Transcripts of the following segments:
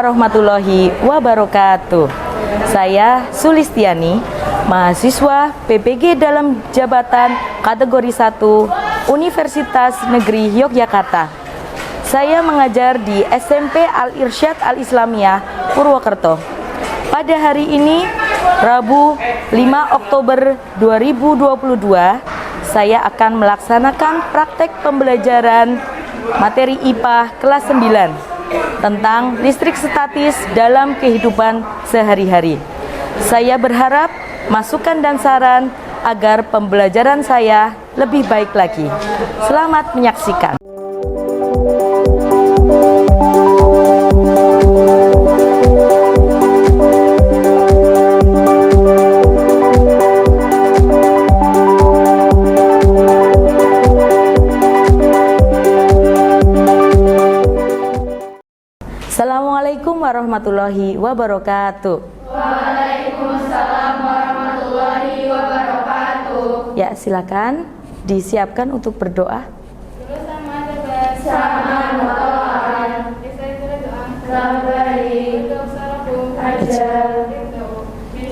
warahmatullahi wabarakatuh. Saya Sulistiani, mahasiswa PPG dalam jabatan kategori 1 Universitas Negeri Yogyakarta. Saya mengajar di SMP Al-Irsyad Al-Islamiyah Purwokerto. Pada hari ini, Rabu 5 Oktober 2022, saya akan melaksanakan praktek pembelajaran materi IPA kelas 9 tentang listrik statis dalam kehidupan sehari-hari. Saya berharap masukan dan saran agar pembelajaran saya lebih baik lagi. Selamat menyaksikan. Assalamualaikum warahmatullahi wabarakatuh. Waalaikumsalam warahmatullahi wabarakatuh. Ya, silakan disiapkan untuk berdoa.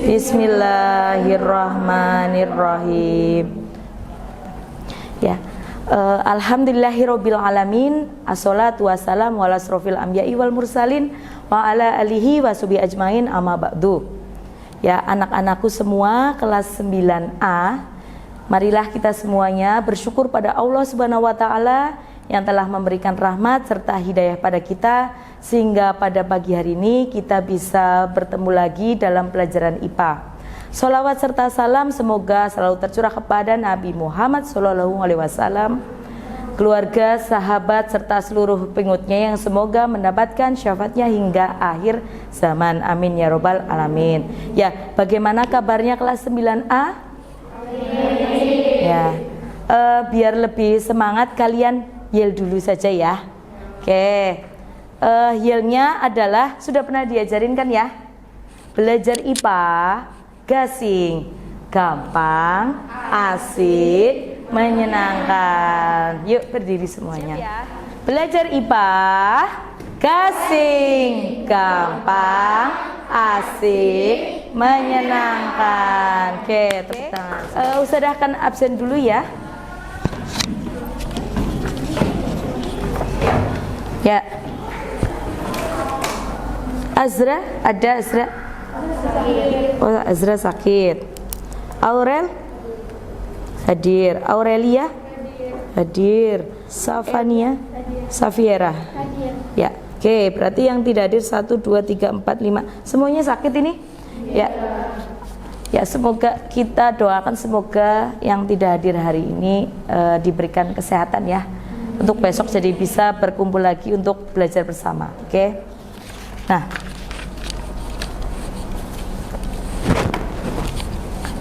Bismillahirrahmanirrahim. Ya. Alhamdulillahirabbil alamin, assalatu wassalamu ala asrofil anbiya'i wal mursalin wa ala alihi wa sahbihi ajmain, amma ba'du. Ya, anak-anakku semua kelas 9A, marilah kita semuanya bersyukur pada Allah Subhanahu wa taala yang telah memberikan rahmat serta hidayah pada kita sehingga pada pagi hari ini kita bisa bertemu lagi dalam pelajaran IPA. Sholawat serta salam semoga selalu tercurah kepada Nabi Muhammad SAW, keluarga, sahabat, serta seluruh pengikutnya yang semoga mendapatkan syafaatnya hingga akhir zaman. Amin ya robbal alamin. Ya, bagaimana kabarnya kelas 9A? Ya, biar lebih semangat kalian yel dulu saja ya. Oke, yelnya adalah sudah pernah diajarin kan ya? Belajar IPA. Gasing, gampang, asik, menyenangkan. Yuk berdiri semuanya. Belajar IPA, gasing, gampang, asik, menyenangkan. Oke, tepuk tangan. Ustazah akan absen dulu ya. Ya. Azra, ada Azra? Oh, Azra sakit. Aurel hadir. Aurelia hadir. Safania, Safiera hadir. Ya, oke, berarti yang tidak hadir 1, 2, 3, 4, 5 semuanya sakit ini? Ya. Ya, semoga kita doakan semoga yang tidak hadir hari ini diberikan kesehatan ya. Untuk besok jadi bisa berkumpul lagi untuk belajar bersama. Oke. Nah,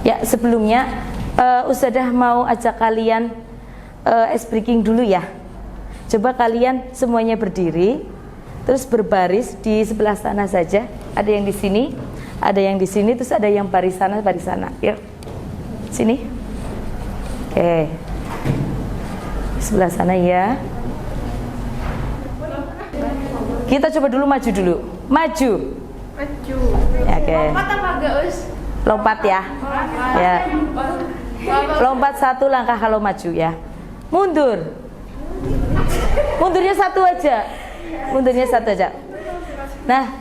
ya, sebelumnya Ustazah mau ajak kalian ice breaking dulu ya. Coba kalian semuanya berdiri, terus berbaris di sebelah sana saja. Ada yang di sini, ada yang di sini, terus ada yang baris sana, baris sana. Yuk, sini. Oke, sebelah sana ya. Kita coba dulu maju dulu. Maju. Maju. Ya, oke. Lompat apa enggak, Us? Lompat ya. Ya. Lompat 1 langkah kalau maju ya. Mundur. Mundurnya 1 aja. Mundurnya 1 aja. Nah,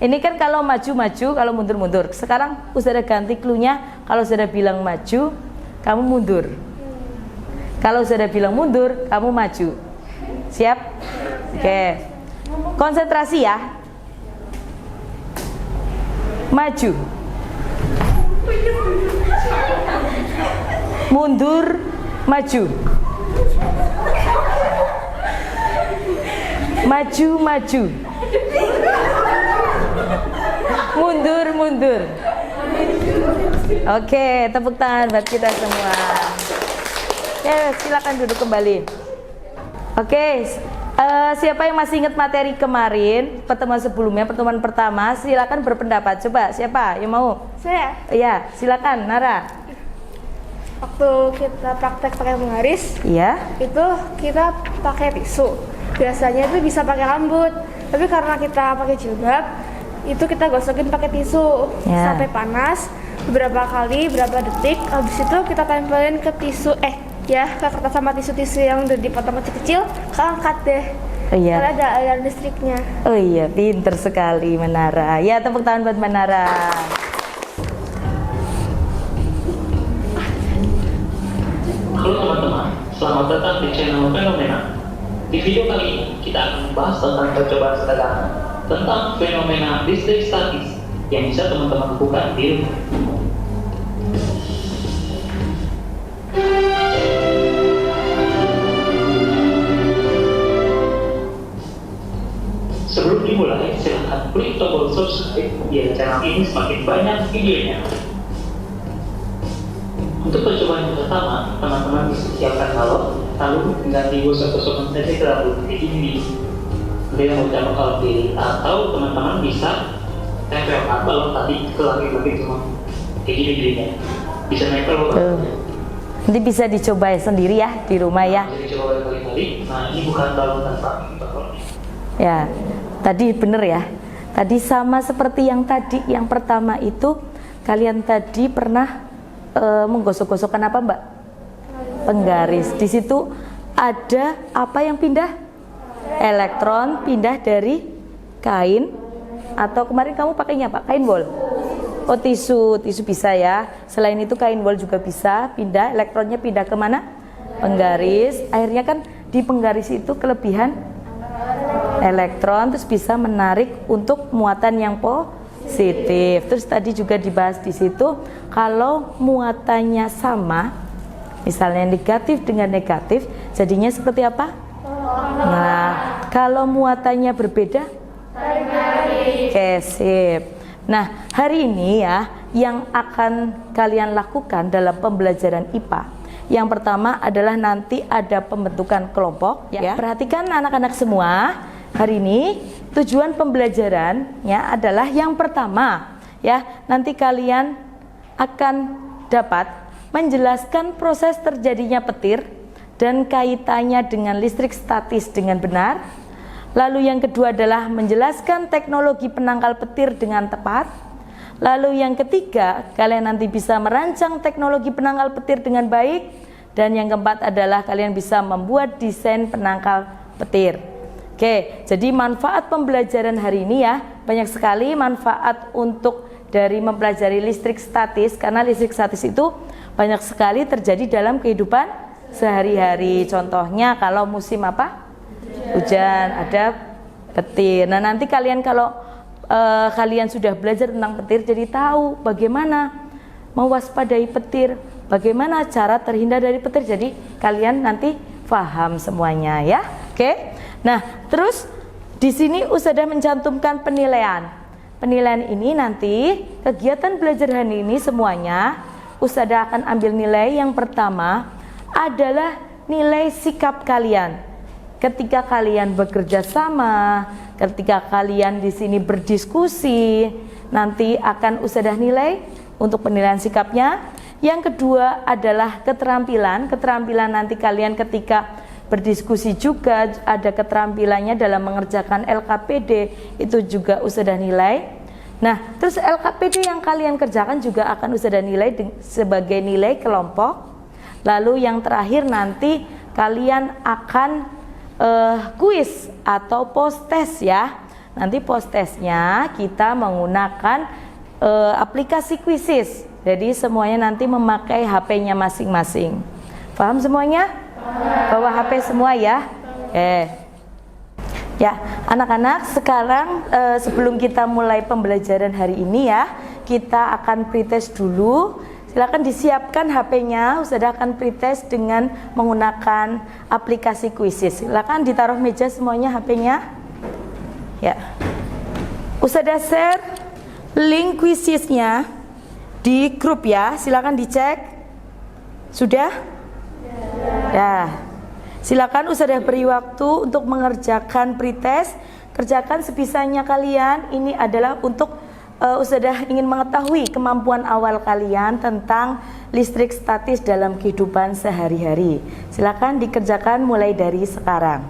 ini kan kalau maju-maju, kalau mundur-mundur. Sekarang Ustazah ganti cluenya, kalau Ustazah bilang maju, kamu mundur. Kalau Ustazah bilang mundur, kamu maju. Siap? Oke. Konsentrasi ya. Maju. Mundur, maju. Maju, maju. Mundur, mundur. Oke, tepuk tangan buat kita semua. Ya, silakan duduk kembali. Oke, siapa yang masih ingat materi kemarin, pertemuan sebelumnya, pertemuan pertama, silakan berpendapat. Coba, siapa yang mau? Saya. Iya, silakan, Nara. Waktu kita praktek pakai penggaris, Iya. itu kita pakai tisu. Biasanya itu bisa pakai rambut. Tapi karena kita pakai jilbab, itu kita gosokin pakai tisu sampai panas beberapa kali, berapa detik. Habis itu kita tempelin ke tisu ke kertas sama tisu-tisu yang udah dipotong kecil-kecil, keangkat deh. Karena ada aliran listriknya. Oh iya, pinter sekali Manara. Ya, tepuk tangan buat Manara. Halo teman-teman, selamat datang di channel Fenomena. Di video kali ini kita akan membahas tentang percobaan sederhana tentang fenomena listrik statis yang bisa teman-teman lakukan di rumah. Sebelum dimulai, silahkan klik tombol subscribe biar channel ini semakin banyak videonya. Untuk percobaan yang pertama, teman-teman bisa siapkan balon, lalu mengganti gosok-gosok saja ke rambut kayak gini. Nanti yang udah bakal pilih, atau teman-teman bisa tempelkan balon tadi ke laki-laki semua kayak gini jadinya. Bisa nempel balon. Nanti bisa dicoba sendiri ya di rumah ya. Bisa dicoba kali-kali. Nah, ini bukan balon tanpa balon. Ya, tadi bener ya. Tadi sama seperti yang tadi, yang pertama itu kalian tadi pernah menggosok-gosokkan apa Mbak? Penggaris. Di situ ada apa yang pindah? Elektron pindah dari kain, atau kemarin kamu pakainya apa? Kain wol. Oh, tisu bisa ya. Selain itu kain wol juga bisa pindah, elektronnya pindah ke mana? Penggaris. Akhirnya kan di penggaris itu kelebihan elektron, terus bisa menarik untuk muatan yang positif. Terus tadi juga dibahas di situ, kalau muatannya sama, misalnya negatif dengan negatif, jadinya seperti apa? Nah, kalau muatannya berbeda, oke, sip. Nah, hari ini ya, yang akan kalian lakukan dalam pembelajaran IPA, yang pertama adalah nanti ada pembentukan kelompok ya. Perhatikan anak-anak semua, hari ini tujuan pembelajarannya adalah yang pertama ya, nanti kalian akan dapat menjelaskan proses terjadinya petir dan kaitannya dengan listrik statis dengan benar. Lalu yang kedua adalah menjelaskan teknologi penangkal petir dengan tepat. Lalu yang ketiga, kalian nanti bisa merancang teknologi penangkal petir dengan baik. Dan yang keempat adalah kalian bisa membuat desain penangkal petir. Oke, jadi manfaat pembelajaran hari ini ya, banyak sekali manfaat untuk dari mempelajari listrik statis, karena listrik statis itu banyak sekali terjadi dalam kehidupan sehari-hari. Contohnya kalau musim apa? Hujan, ada petir. Nah, nanti kalian kalau kalian sudah belajar tentang petir, jadi tahu bagaimana mewaspadai petir, bagaimana cara terhindar dari petir. Jadi kalian nanti paham semuanya ya. Oke. Nah, terus di sini Ustadzah mencantumkan penilaian. Penilaian ini nanti kegiatan belajar hari ini semuanya Ustadzah akan ambil nilai. Yang pertama adalah nilai sikap kalian. Ketika kalian bekerja sama, ketika kalian di sini berdiskusi, nanti akan Ustadzah nilai untuk penilaian sikapnya. Yang kedua adalah keterampilan. Keterampilan nanti kalian ketika berdiskusi juga ada keterampilannya dalam mengerjakan LKPD, itu juga Ustadzah nilai. Nah, terus LKPD yang kalian kerjakan juga akan Ustadzah nilai sebagai nilai kelompok. Lalu yang terakhir nanti kalian akan kuis atau post test ya. Nanti post testnya kita menggunakan aplikasi Quizizz. Jadi semuanya nanti memakai HP-nya masing-masing. Paham semuanya? Bawa HP semua ya. Ya, anak-anak, sekarang sebelum kita mulai pembelajaran hari ini ya, kita akan pretest dulu. Silakan disiapkan HP-nya. Ustadzah akan pretest dengan menggunakan aplikasi Quizizz. Silakan ditaruh meja semuanya HP-nya. Ya. Ustadzah share link Quizizz-nya di grup ya. Silakan dicek. Sudah? Ya. Silakan Ustadzah beri waktu untuk mengerjakan pretest. Kerjakan sebisanya kalian. Ini adalah untuk Ustadzah ingin mengetahui kemampuan awal kalian tentang listrik statis dalam kehidupan sehari-hari. Silakan dikerjakan mulai dari sekarang.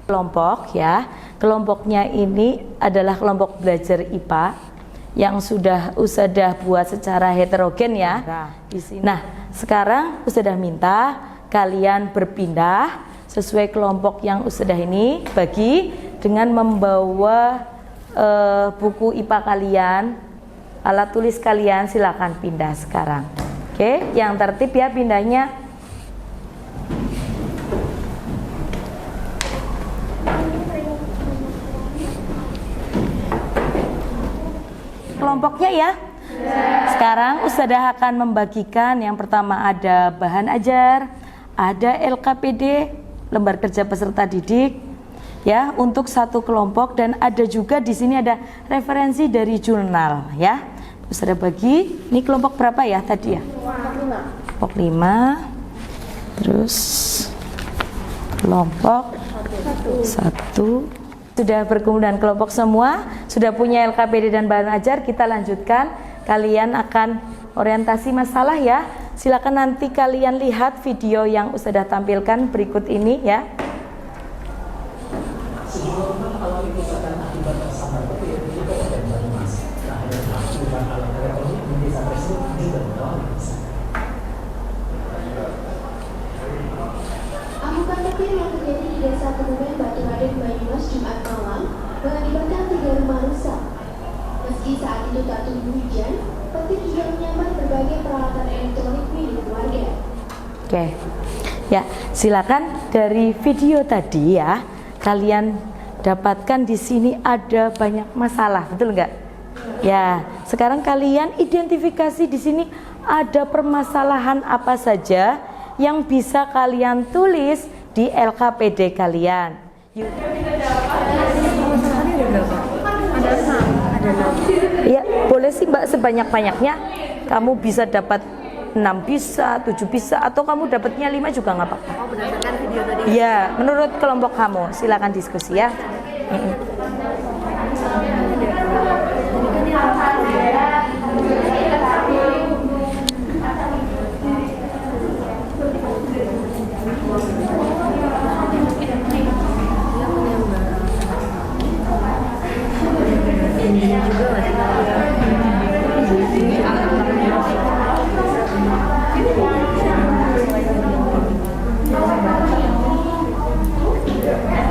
kelompok ya. Kelompoknya ini adalah kelompok belajar IPA yang sudah Ustadzah buat secara heterogen ya. Nah, sekarang Ustadzah minta kalian berpindah sesuai kelompok yang Ustadzah ini bagi dengan membawa buku IPA kalian, alat tulis kalian, silakan pindah sekarang. Oke, yang tertib ya pindahnya. Kelompoknya ya. Sekarang Ustadzah akan membagikan yang pertama ada bahan ajar, ada LKPD, lembar kerja peserta didik ya untuk satu kelompok, dan ada juga di sini ada referensi dari jurnal ya. Ustadzah bagi. Ini kelompok berapa ya tadi ya? Kelompok 5. Terus kelompok 1. Sudah berkumpul dan kelompok semua, sudah punya LKPD dan bahan ajar, kita lanjutkan. Kalian akan orientasi masalah ya. Silakan nanti kalian lihat video yang Ustadzah tampilkan berikut ini ya. Amukan petir yang terjadi di Desa Kebumen Batu Raden Banyumas Jumat malam mengakibatkan 3 rumah rusak. Meski saat itu tak turun hujan, petir juga menyambar berbagai peralatan elektronik milik warga. Oke, ya silakan dari video tadi ya, kalian dapatkan di sini ada banyak masalah, betul nggak? Ya, sekarang kalian identifikasi di sini ada permasalahan apa saja yang bisa kalian tulis di LKPD kalian. Ya, boleh sih Mbak sebanyak-banyaknya. Kamu bisa dapat 6 bisa, 7 bisa, atau kamu dapatnya 5 juga nggak apa-apa. Oh, berdasarkan video tadi. Ya, menurut kelompok kamu, silakan diskusi ya.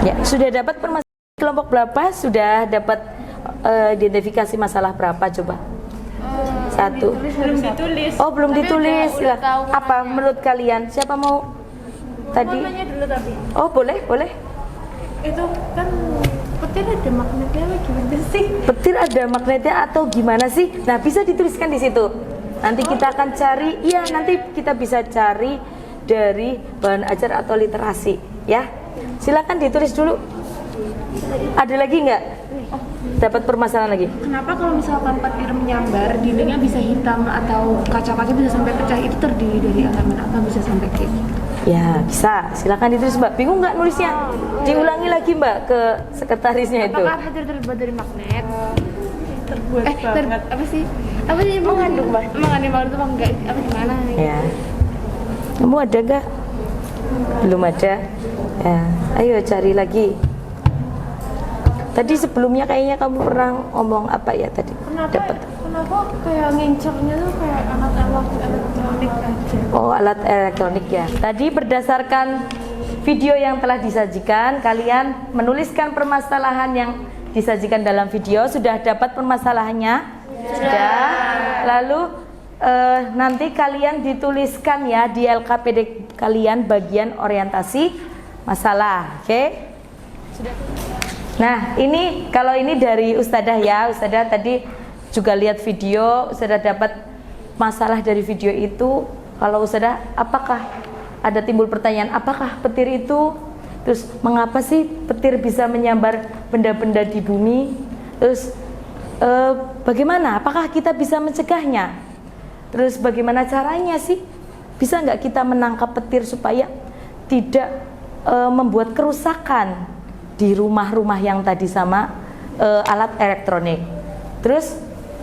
Ya, sudah dapat permasalahan kelompok berapa? Sudah dapat identifikasi masalah berapa coba? 1. Belum ditulis. Oh, belum ditulis. udah tahu Apa menurut kalian? Siapa mau tadi? Mau nanya dulu tapi. Oh, boleh, boleh. Itu kan petir ada magnetnya apa gimana sih? Petir ada magnetnya atau gimana sih? Nah, bisa dituliskan di situ. Nanti kita akan cari, iya nanti kita bisa cari dari bahan ajar atau literasi, ya. Silakan ditulis dulu. Ada lagi nggak? Dapat permasalahan lagi? Kenapa kalau misalkan petir menyambar, dindingnya bisa hitam atau kaca-kaca bisa sampai pecah, itu terdiri dari elemen apa bisa sampai kayak gitu? Ya, bisa. Silakan ditulis, Mbak. Bingung nggak nulisnya? Diulangi lagi, Mbak, ke sekretarisnya itu. Apakah petir terbuat dari magnet? Terbuat apa sih? Apa sih mengandung magnet itu enggak? Apa gimana? Ya. Kamu ada nggak? Belum ada. Ya. Ayo cari lagi. Tadi sebelumnya kayaknya kamu pernah ngomong apa ya tadi? Kenapa kayak ngincernya tuh kayak alat elektronik aja? Oh, alat elektronik ya. Tadi berdasarkan video yang telah disajikan, kalian menuliskan permasalahan yang disajikan dalam video. Sudah dapat permasalahannya? Sudah. Lalu nanti kalian dituliskan ya di LKPD kalian bagian orientasi masalah. Oke? Sudah. Nah, ini kalau ini dari Ustadzah ya. Ustadzah tadi juga lihat video, Ustadzah dapat masalah dari video itu. Kalau Ustadzah, apakah ada timbul pertanyaan, apakah petir itu? Terus mengapa sih petir bisa menyambar benda-benda di bumi? Terus bagaimana? Apakah kita bisa mencegahnya? Terus bagaimana caranya sih? Bisa nggak kita menangkap petir supaya tidak membuat kerusakan di rumah-rumah yang tadi sama alat elektronik? Terus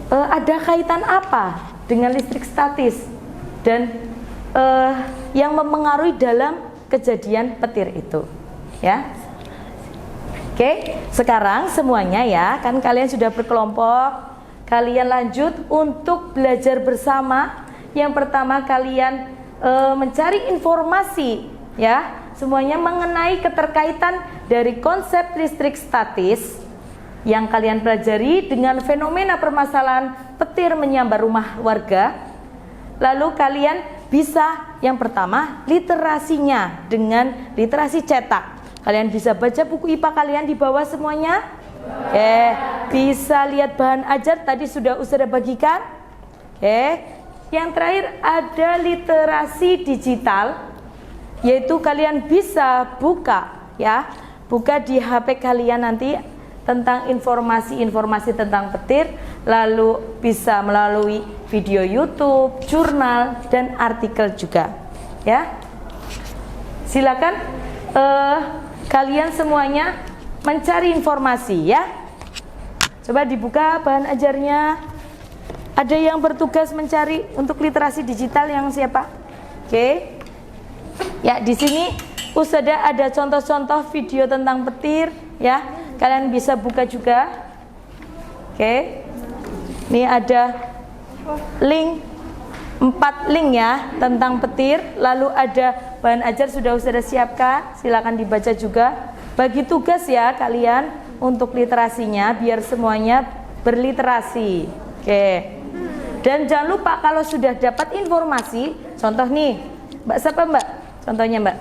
ada kaitan apa dengan listrik statis dan yang mempengaruhi dalam kejadian petir itu, ya? Oke, sekarang semuanya ya, kan kalian sudah berkelompok. Kalian lanjut untuk belajar bersama. Yang pertama kalian mencari informasi ya, semuanya mengenai keterkaitan dari konsep listrik statis yang kalian pelajari dengan fenomena permasalahan petir menyambar rumah warga. Lalu kalian bisa yang pertama literasinya dengan literasi cetak. Kalian bisa baca buku IPA kalian di bawah semuanya. Bisa lihat bahan ajar tadi sudah Ustazah bagikan. Yang terakhir ada literasi digital, yaitu kalian bisa buka ya, buka di HP kalian nanti tentang informasi-informasi tentang petir, lalu bisa melalui video YouTube, jurnal, dan artikel juga ya. Silakan kalian semuanya mencari informasi ya. Coba dibuka bahan ajarnya. Ada yang bertugas mencari untuk literasi digital yang siapa? Oke. Ya, di sini Ustazah ada contoh-contoh video tentang petir ya. Kalian bisa buka juga. Oke. Ini ada link 4 link ya tentang petir. Lalu ada bahan ajar sudah Ustazah siapkan. Silakan dibaca juga. Bagi tugas ya kalian untuk literasinya biar semuanya berliterasi. Oke. Dan jangan lupa kalau sudah dapat informasi, contoh nih, Mbak siapa Mbak? Contohnya Mbak?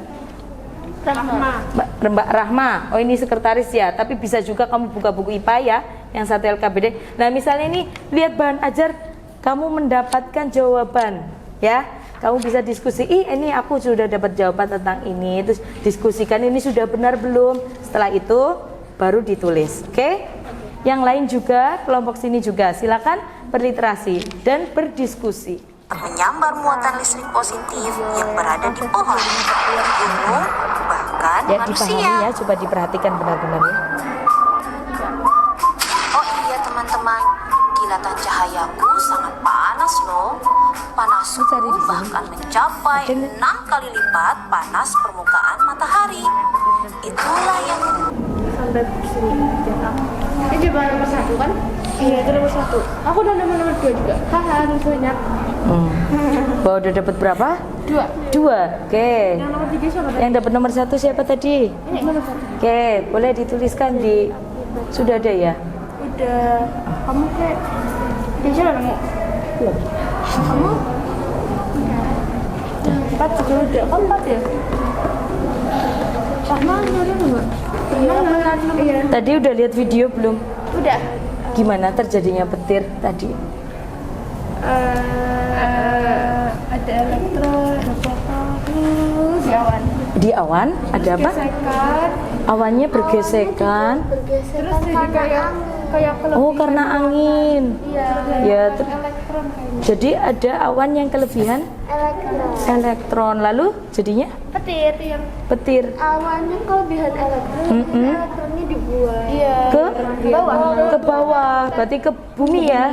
Rahma. Mbak Rahma. Oh ini sekretaris ya, tapi bisa juga kamu buka buku IPA ya, yang satu LKBD. Nah misalnya ini lihat bahan ajar, kamu mendapatkan jawaban, ya. Kamu bisa diskusi, ini aku sudah dapat jawaban tentang ini, terus diskusikan ini sudah benar belum. Setelah itu baru ditulis, oke? Yang lain juga, kelompok sini juga, silakan berliterasi dan berdiskusi. Menyambar muatan listrik positif yang berada di pohon, gunung, bahkan Ya manusia. dipahami ya, coba diperhatikan benar-benar ya. Oh iya teman-teman, kilatan cahayaku sangat panas loh. Panasku Cari di sini. bahkan mencapai 6 kali lipat panas permukaan matahari. Itulah yang Sampai sini. Ini coba nomor 1 kan? Iya, itu nomor 1. Aku udah nomor 2 juga. Haha, banyak. Bahwa udah dapat berapa? 2. 2, oke. Yang nomor 3 siapa tadi? Yang dapat nomor 1 siapa tadi? Ini nomor 1. Oke, boleh dituliskan di, sudah ada ya? Udah. Kamu kayak dia sudah nemu. Belum. Kamu? 4 juga udah. Kok 4 ya? Rahma nyari enggak? Iya. Tadi udah lihat video belum? Udah. Gimana terjadinya petir tadi? Ada elektron, ada proton, di awan. Di awan ada apa? Gesekan. Awannya bergesekan. Terus jadi kayak Oh, karena angin. Iya. Ya, Elektron kayaknya. jadi ada awan yang kelebihan elektron. Lalu jadinya Petir yang petir Awannya kelebihan elektron, elektronnya dibuang. iya. ke bawah. ke bawah. Berarti ke bumi ya.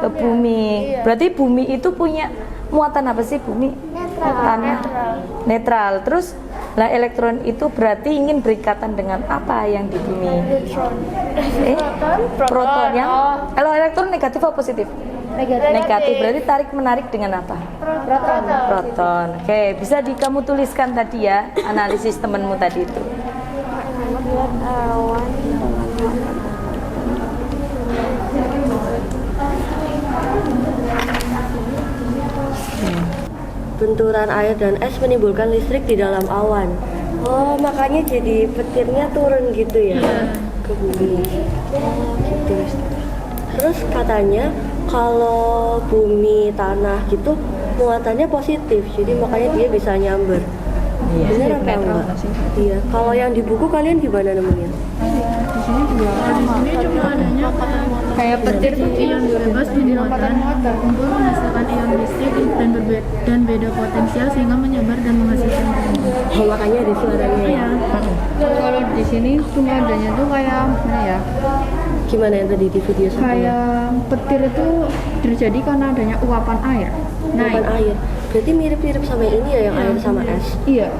Ke bumi. Berarti bumi itu punya muatan apa sih bumi? Tanah. Netral. Terus lah elektron itu berarti ingin berikatan dengan apa yang di bumi? Proton yang. Kalau elektron negatif atau positif? Negatif. Berarti tarik menarik dengan apa? Proton. Oke, bisa kamu tuliskan tadi ya analisis temanmu tadi itu. Benturan air dan es menimbulkan listrik di dalam awan. Oh, makanya jadi petirnya turun gitu ya ke bumi. Terus katanya kalau bumi tanah gitu muatannya positif, jadi makanya dia bisa nyamber. Iya. Benar apa enggak? Iya. Kalau yang di buku kalian gimana nemunya? Ini cuma adanya Kayak petir tuh ion bebas di muatan kumpul menghasilkan ion listrik dan beda potensial sehingga menyebar dan menghasilkan gelombang. Oh, makanya ada suaranya. Iya. Kalau di sini cuma adanya tuh kayak mana ya? Gimana yang tadi di video sebelumnya? Kayak petir itu terjadi karena adanya uapan air. Bukan air. Berarti mirip-mirip sama ini ya yang air sama es. Iya.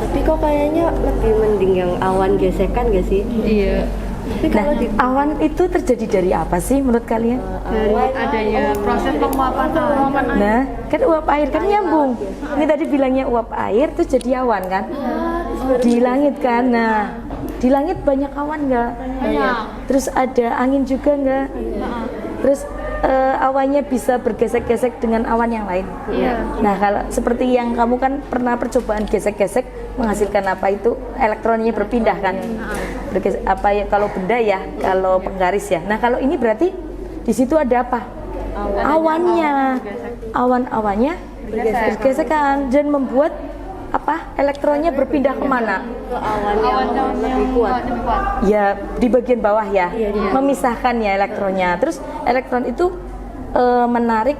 Tapi Tapi kok kayaknya lebih mending yang awan gesekan gak sih? Iya. Tapi Nah, kalau di awan itu terjadi dari apa sih menurut kalian? Dari adanya proses penguapan air. Nah, kan uap air kan nyambung. Ini tadi bilangnya uap air tuh jadi awan kan? Di langit kan. Nah, di langit banyak awan nggak? Banyak. Terus ada angin juga nggak? Terus awannya bisa bergesek-gesek dengan awan yang lain. Iya. Nah, kalau seperti yang kamu kan pernah percobaan gesek-gesek menghasilkan apa itu elektronnya berpindah kan? Apa ya kalau benda ya, kalau penggaris ya. Nah, kalau ini berarti di situ ada apa? Awannya. Awan-awannya bergesekan dan membuat apa? Elektronnya berpindah kemana? ke awan yang lebih kuat. Ya di bagian bawah ya, memisahkan ya elektronnya. Terus elektron itu menarik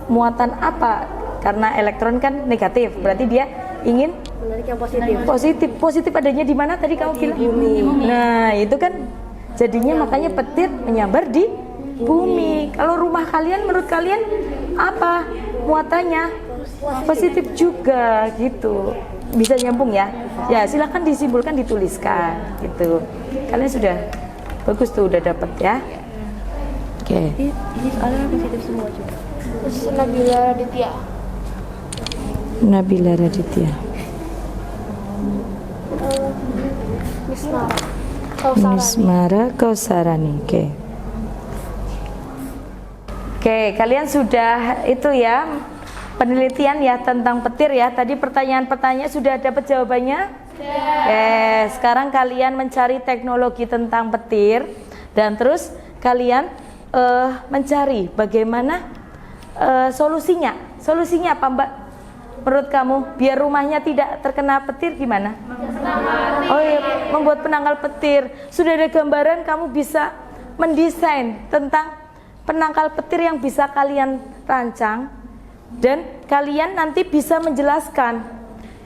muatan apa? Karena elektron kan negatif, berarti dia ingin Menarik yang positif. positif adanya di mana tadi kamu bilang? Bumi. Nah itu kan jadinya makanya petir menyambar di bumi. Kalau rumah kalian menurut kalian apa muatannya? Positif juga gitu. Bisa nyambung ya? Ya silakan disimpulkan, dituliskan gitu. Kalian sudah bagus tuh, udah dapat ya. Oke. Ini soalnya positif semua juga. Terus Nabila Raditya. Nabila Raditya. Mismara. Kausarani. Mismara Kausarani. Oke. Oke, kalian sudah itu ya penelitian ya tentang petir ya. Tadi pertanyaan-pertanyaan sudah dapat jawabannya? Sekarang kalian mencari teknologi tentang petir dan terus kalian mencari bagaimana solusinya. Solusinya apa, Mbak? Menurut kamu biar rumahnya tidak terkena petir gimana? Oh iya, membuat penangkal petir. Sudah ada gambaran, kamu bisa mendesain tentang penangkal petir yang bisa kalian rancang. Dan kalian nanti bisa menjelaskan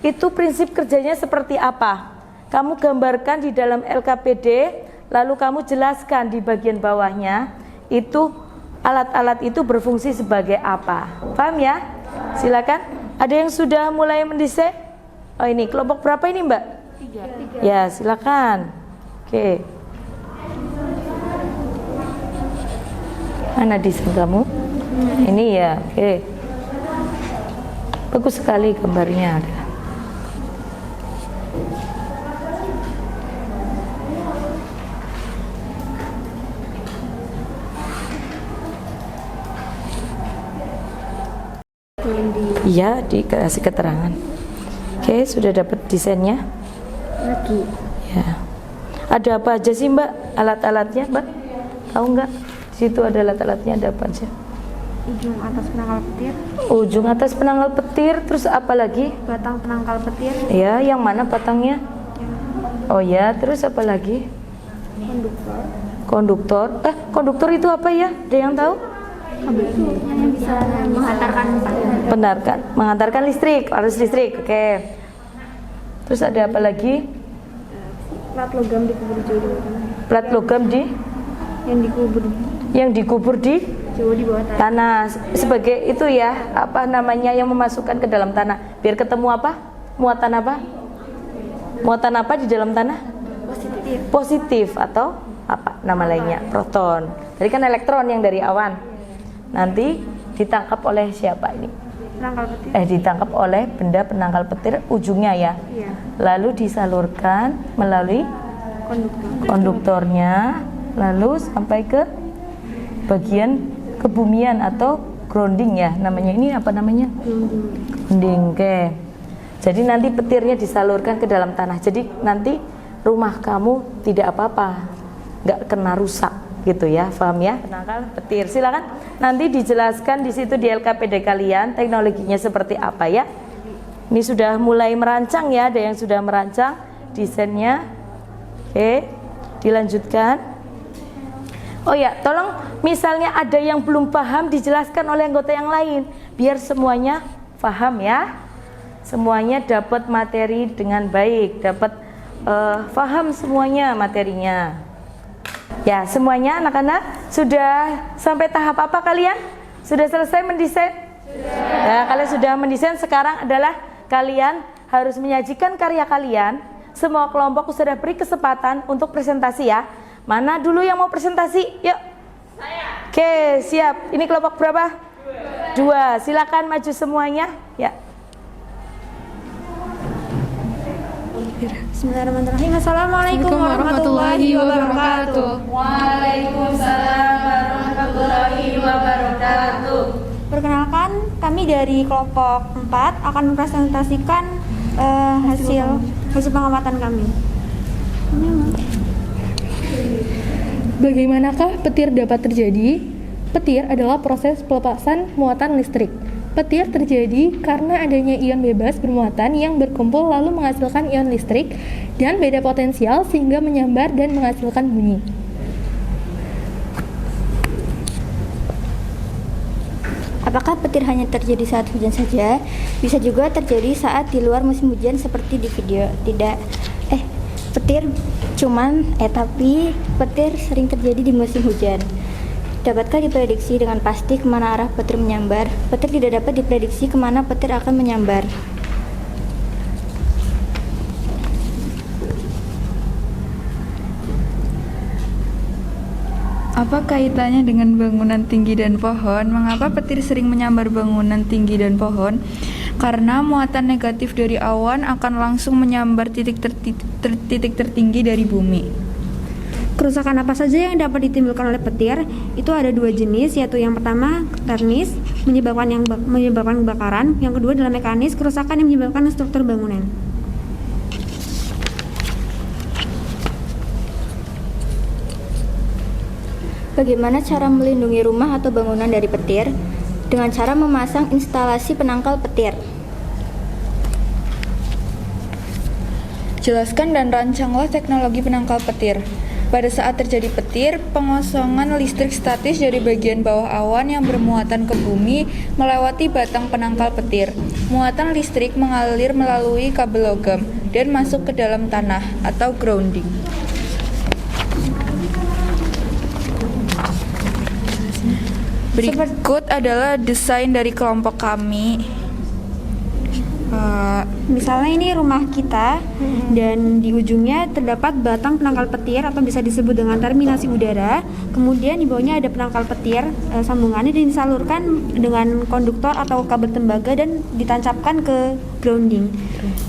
itu prinsip kerjanya seperti apa. Kamu gambarkan di dalam LKPD, lalu kamu jelaskan di bagian bawahnya itu alat-alat itu berfungsi sebagai apa. Paham ya? Silakan. Ada yang sudah mulai mendesain? Oh ini kelompok berapa ini Mbak? 3. Ya silakan. Oke. Mana desain kamu? Ini ya. Oke. Bagus sekali gambarnya ada. Iya, dikasih keterangan. Oke, sudah dapat desainnya? Lagi. Ya. Ada apa aja sih Mbak? Alat-alatnya Mbak? Tahu nggak? Di situ ada alat-alatnya, ada apa aja? Ujung atas penangkal petir, Ujung atas penangkal petir, terus apa lagi? batang penangkal petir, Ya, yang mana batangnya? Oh ya, terus apa lagi? Konduktor. Konduktor itu apa ya? Ada yang tahu? yang bisa Mengantarkan listrik, arus listrik. Oke. Terus ada apa lagi? plat logam dikubur jauh Plat logam yang dikubur di jauh di bawah tanah. tanah sebagai itu ya, apa namanya, yang memasukkan ke dalam tanah biar ketemu apa? Muatan apa? Muatan apa di dalam tanah? Positif atau apa nama lainnya? Proton. Tadi kan elektron yang dari awan. Nanti ditangkap oleh siapa ini? Penangkal petir. Ditangkap oleh benda penangkal petir ujungnya ya. Iya. Lalu disalurkan melalui konduktornya, lalu sampai ke bagian kebumian atau grounding ya namanya. Ini apa namanya? Grounding. Oke. Jadi nanti petirnya disalurkan ke dalam tanah. Jadi nanti rumah kamu tidak apa-apa, nggak kena rusak gitu ya, paham ya? Penangkal petir. Silakan nanti dijelaskan di situ di LKPD kalian teknologinya seperti apa ya. Ini sudah mulai merancang ya, ada yang sudah merancang desainnya. Oke, dilanjutkan. Oh ya, tolong misalnya ada yang belum paham dijelaskan oleh anggota yang lain biar semuanya paham ya. Semuanya dapat materi dengan baik, dapat paham semuanya materinya. Ya, semuanya anak-anak sudah sampai tahap apa kalian? Sudah selesai mendesain? Sudah. Ya, kalian sudah mendesain, sekarang adalah kalian harus menyajikan karya kalian. Semua kelompok sudah beri kesempatan untuk presentasi ya. Mana dulu yang mau presentasi? Yuk. Saya. Oke, siap. Ini kelompok berapa? Dua. Silakan maju semuanya. Ya. Bismillahirrahmanirrahim. Assalamualaikum warahmatullahi wabarakatuh. Waalaikumsalam warahmatullahi wabarakatuh. Perkenalkan, kami dari kelompok 4 akan mempresentasikan hasil pengamatan kami. Bagaimanakah petir dapat terjadi? Petir adalah proses pelepasan muatan listrik. Petir terjadi karena adanya ion bebas bermuatan yang berkumpul lalu menghasilkan ion listrik dan beda potensial sehingga menyambar dan menghasilkan bunyi. Apakah petir hanya terjadi saat hujan saja? Bisa juga terjadi saat di luar musim hujan seperti di video. Tapi petir sering terjadi di musim hujan. Dapatkah diprediksi dengan pasti kemana arah petir menyambar? Petir tidak dapat diprediksi kemana petir akan menyambar. Apa kaitannya dengan bangunan tinggi dan pohon? Mengapa petir sering menyambar bangunan tinggi dan pohon? Karena muatan negatif dari awan akan langsung menyambar titik tertinggi dari bumi. Kerusakan apa saja yang dapat ditimbulkan oleh petir? Itu ada dua jenis, yaitu yang pertama termis, menyebabkan kebakaran. Yang kedua adalah mekanis, kerusakan yang menyebabkan struktur bangunan. Bagaimana cara melindungi rumah atau bangunan dari petir? Dengan cara memasang instalasi penangkal petir. Jelaskan dan rancanglah teknologi penangkal petir. Pada saat terjadi petir, pengosongan listrik statis dari bagian bawah awan yang bermuatan ke bumi melewati batang penangkal petir. Muatan listrik mengalir melalui kabel logam dan masuk ke dalam tanah atau grounding. Berikut adalah desain dari kelompok kami. Misalnya ini rumah kita dan di ujungnya terdapat batang penangkal petir atau bisa disebut dengan terminasi udara. Kemudian di bawahnya ada penangkal petir sambungannya dan disalurkan dengan konduktor atau kabel tembaga dan ditancapkan ke grounding.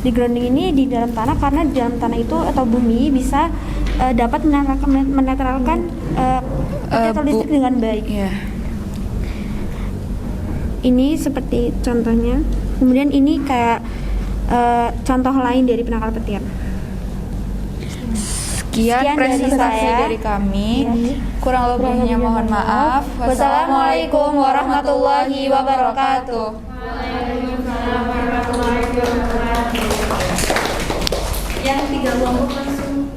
Di grounding ini di dalam tanah, karena di dalam tanah itu atau bumi bisa dapat menetralkan petir atau listrik dengan baik. Ini seperti contohnya. Kemudian ini kayak contoh lain dari penangkal petir. Sekian presentasi dari kami. Kurang lebihnya mohon maaf. Wassalamualaikum warahmatullahi wabarakatuh. Yang tiga kelompok langsung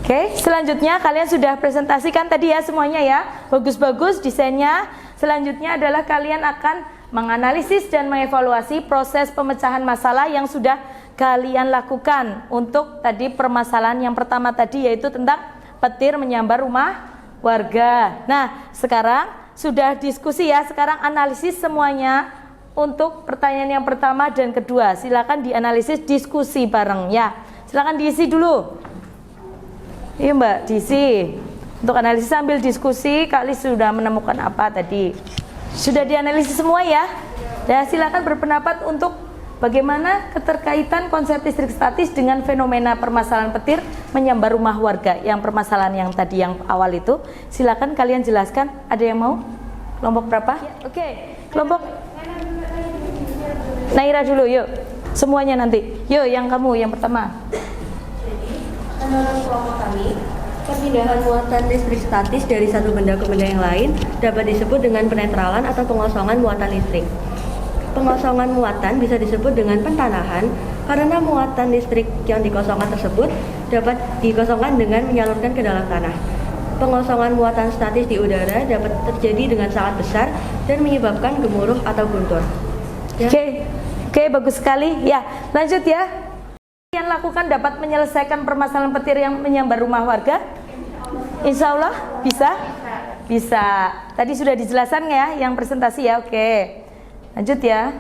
Oke, selanjutnya kalian sudah presentasikan tadi ya semuanya ya. Bagus-bagus desainnya. Selanjutnya adalah kalian akan menganalisis dan mengevaluasi proses pemecahan masalah yang sudah kalian lakukan untuk tadi permasalahan yang pertama tadi, yaitu tentang petir menyambar rumah warga. Nah, sekarang sudah diskusi ya, sekarang analisis semuanya untuk pertanyaan yang pertama dan kedua. Silakan dianalisis, diskusi bareng ya. Silakan diisi dulu. Iya Mbak, diisi. Untuk analisis sambil diskusi, kalian sudah menemukan apa tadi? Sudah dianalisis semua ya? Dan silakan berpendapat untuk bagaimana keterkaitan konsep listrik statis dengan fenomena permasalahan petir menyambar rumah warga. Yang permasalahan yang tadi yang awal itu, silakan kalian jelaskan. Ada yang mau? Kelompok berapa? Oke. Kelompok Naira dulu, yuk. Semuanya nanti. Yuk, yang kamu yang pertama. Menurut kelompok kami, perpindahan muatan listrik statis dari satu benda ke benda yang lain dapat disebut dengan penetralan atau pengosongan muatan listrik. Pengosongan muatan bisa disebut dengan pentanahan karena muatan listrik yang dikosongkan tersebut dapat dikosongkan dengan menyalurkan ke dalam tanah. Pengosongan muatan statis di udara dapat terjadi dengan sangat besar dan menyebabkan gemuruh atau guntur. Ya. Oke, bagus sekali. Ya, lanjut ya. Yang lakukan dapat menyelesaikan permasalahan petir yang menyambar rumah warga? Insya Allah bisa. Tadi sudah dijelaskan ya yang presentasi ya. Oke, lanjut ya.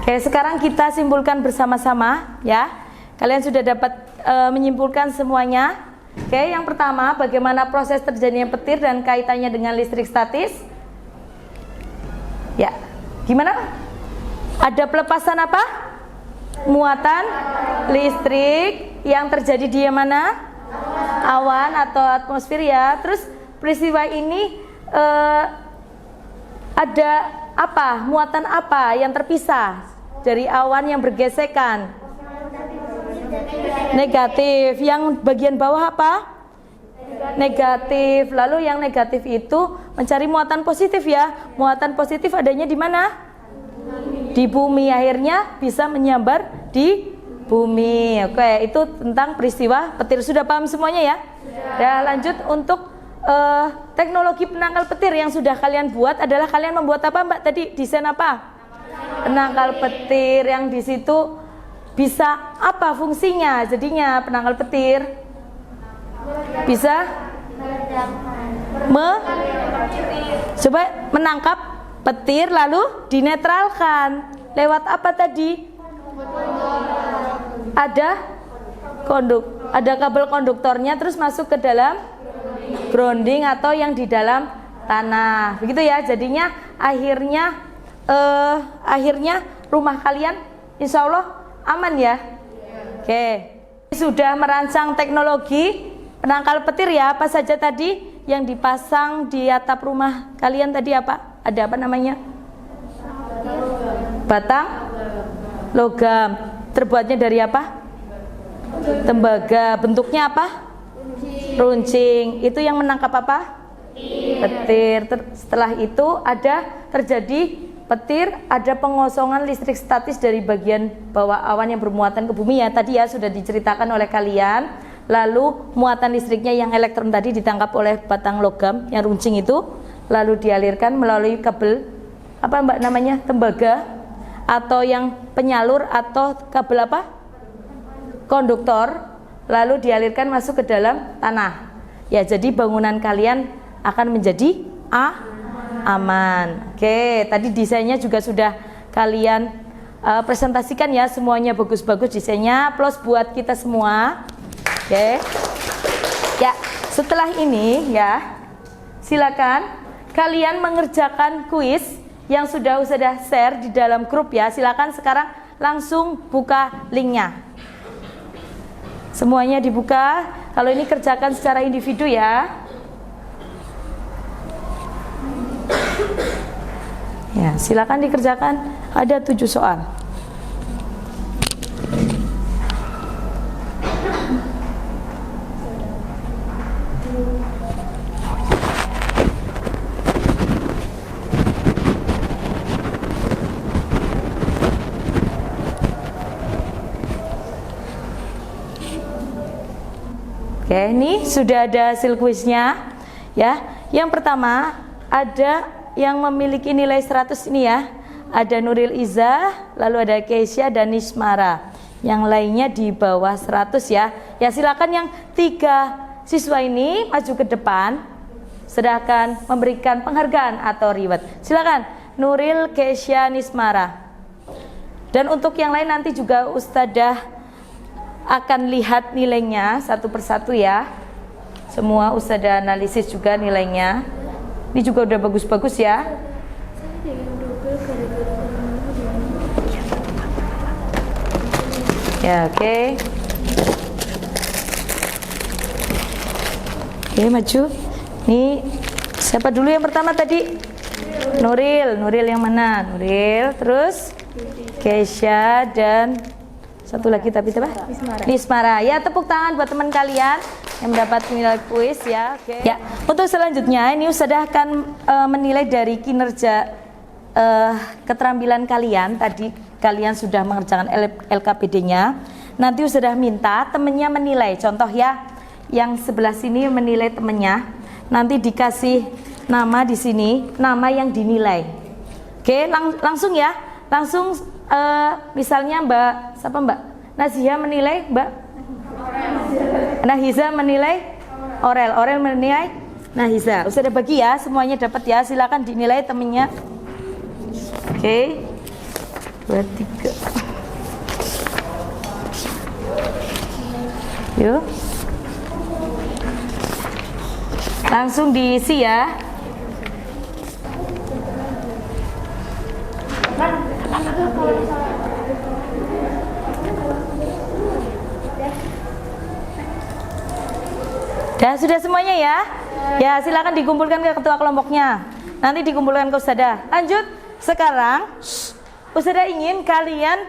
Oke, sekarang kita simpulkan bersama-sama ya. Kalian sudah dapat menyimpulkan semuanya. Oke, yang pertama, bagaimana proses terjadinya petir dan kaitannya dengan listrik statis? Ya, gimana? Ada pelepasan apa? Muatan listrik yang terjadi di mana? Awan atau atmosfer ya. Terus peristiwa ini ada apa? Muatan apa yang terpisah dari awan yang bergesekan? Negatif. Yang bagian bawah apa? Negatif. Lalu yang negatif itu mencari muatan positif ya. Muatan positif adanya di mana? Di bumi. Akhirnya bisa menyambar di bumi. Oke, itu tentang peristiwa petir. Sudah paham semuanya ya? Ya, lanjut untuk teknologi penangkal petir yang sudah kalian buat adalah kalian membuat apa, Mbak? Tadi desain apa? Penangkal petir yang di situ bisa apa fungsinya? Jadinya penangkal petir bisa coba menangkap petir lalu dinetralkan lewat apa tadi? Ada kabel konduktornya terus masuk ke dalam grounding atau yang di dalam tanah. Begitu ya. Jadinya akhirnya rumah kalian insya Allah aman ya. Oke. Sudah merancang teknologi penangkal petir ya. Apa saja tadi yang dipasang di atap rumah kalian tadi apa? Ada apa namanya? Batang logam. Terbuatnya dari apa? Tembaga. Bentuknya apa? Runcing. Itu yang menangkap apa? Petir. Setelah itu ada terjadi petir, ada pengosongan listrik statis dari bagian bawah awan yang bermuatan ke bumi ya. Tadi ya sudah diceritakan oleh kalian. Lalu muatan listriknya yang elektron tadi ditangkap oleh batang logam yang runcing itu, lalu dialirkan melalui kabel apa Mbak namanya? Tembaga atau yang penyalur atau kabel apa? Konduktor, lalu dialirkan masuk ke dalam tanah. Ya, jadi bangunan kalian akan menjadi aman. Oke, tadi desainnya juga sudah kalian presentasikan ya, semuanya bagus-bagus desainnya. Plus buat kita semua. Oke. Ya, setelah ini ya, silakan kalian mengerjakan kuis yang sudah share di dalam grup ya. Silakan sekarang langsung buka linknya. Semuanya dibuka. Kalau ini kerjakan secara individu ya. Ya, silakan dikerjakan. Ada 7 soal. Oke, ini sudah ada hasil kuisnya ya. Yang pertama ada yang memiliki nilai 100 ini ya. Ada Nuril Izzah, lalu ada Keisha dan Nismara. Yang lainnya di bawah 100 ya. Ya, silakan yang 3 siswa ini maju ke depan. Sedangkan memberikan penghargaan atau reward. Silakan Nuril, Keisha, Nismara. Dan untuk yang lain nanti juga Ustadzah akan lihat nilainya satu persatu ya. Semua Ustadzah analisis juga nilainya. Ini juga udah bagus-bagus ya. Ya, oke. Oke, maju. Nih, siapa dulu yang pertama tadi? Nuril. Nuril yang mana? Nuril, terus Keisha dan satu lagi tapi apa? Nismara. Ya, tepuk tangan buat teman kalian yang mendapat nilai kuis ya. Oke. Ya, untuk selanjutnya ini Ustadzah akan menilai dari kinerja keterampilan kalian. Tadi kalian sudah mengerjakan LKPD-nya. Nanti Ustadzah minta temennya menilai. Contoh ya, yang sebelah sini menilai temennya. Nanti dikasih nama di sini, nama yang dinilai. Oke, langsung ya. Langsung misalnya Mbak, siapa Mbak? Nazia menilai Mbak? Nahiza menilai Orel. Orel menilai Nahiza. Sudah bagi ya, semuanya dapat ya. Silakan dinilai temennya. Oke. 2, 3. Yuk. Langsung diisi ya. Sudah semuanya ya? Ya, silakan dikumpulkan ke ketua kelompoknya. Nanti dikumpulkan ke Ustadzah. Lanjut. Sekarang Ustadzah ingin kalian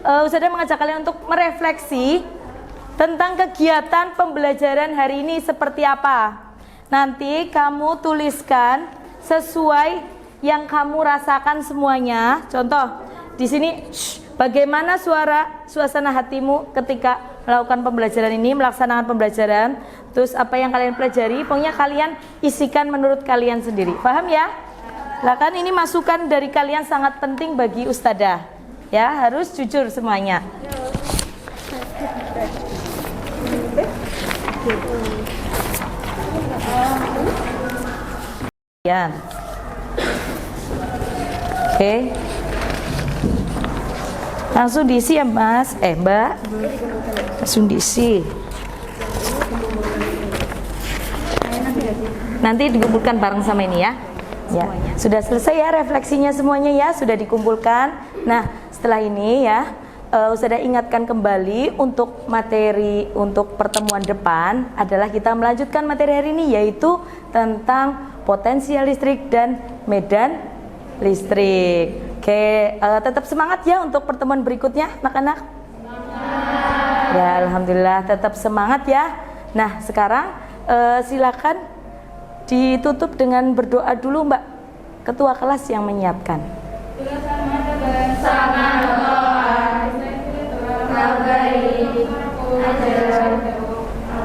Ustadzah mengajak kalian untuk merefleksi tentang kegiatan pembelajaran hari ini seperti apa. Nanti kamu tuliskan sesuai yang kamu rasakan semuanya. Contoh, di sini bagaimana suasana hatimu ketika melakukan pembelajaran ini, melaksanakan pembelajaran. Terus apa yang kalian pelajari, pokoknya kalian isikan menurut kalian sendiri. Paham ya? Lah kan ini masukan dari kalian sangat penting bagi Ustadzah. Ya, harus jujur semuanya. Ya. Oke. Langsung diisi ya Mas, Mbak. Langsung diisi. Nanti dikumpulkan bareng sama ini ya. Ya, sudah selesai ya refleksinya semuanya ya, sudah dikumpulkan. Nah, setelah ini ya, Ustadzah ingatkan kembali untuk materi untuk pertemuan depan adalah kita melanjutkan materi hari ini, yaitu tentang potensial listrik dan medan listrik. Oke, tetap semangat ya untuk pertemuan berikutnya, anak-anak. Ya, alhamdulillah tetap semangat ya. Nah, sekarang silakan ditutup dengan berdoa dulu Mbak Ketua kelas yang menyiapkan.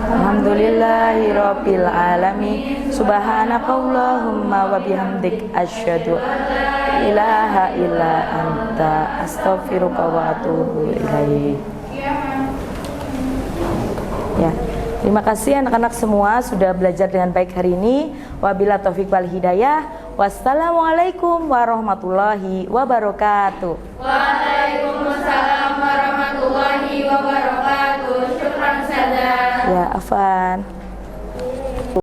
Alhamdulillahirabbil alamin. Subhanakallahumma wa bihamdik asyhadu an la ilaha illa anta astaghfiruka wa atubu ilaik. Ya. Terima kasih anak-anak semua sudah belajar dengan baik hari ini. Wabillahi taufiq wal hidayah. Wassalamualaikum warahmatullahi wabarakatuh. Waalaikumsalam warahmatullahi wabarakatuh. Syukran Ustadzah. Ya, afwan.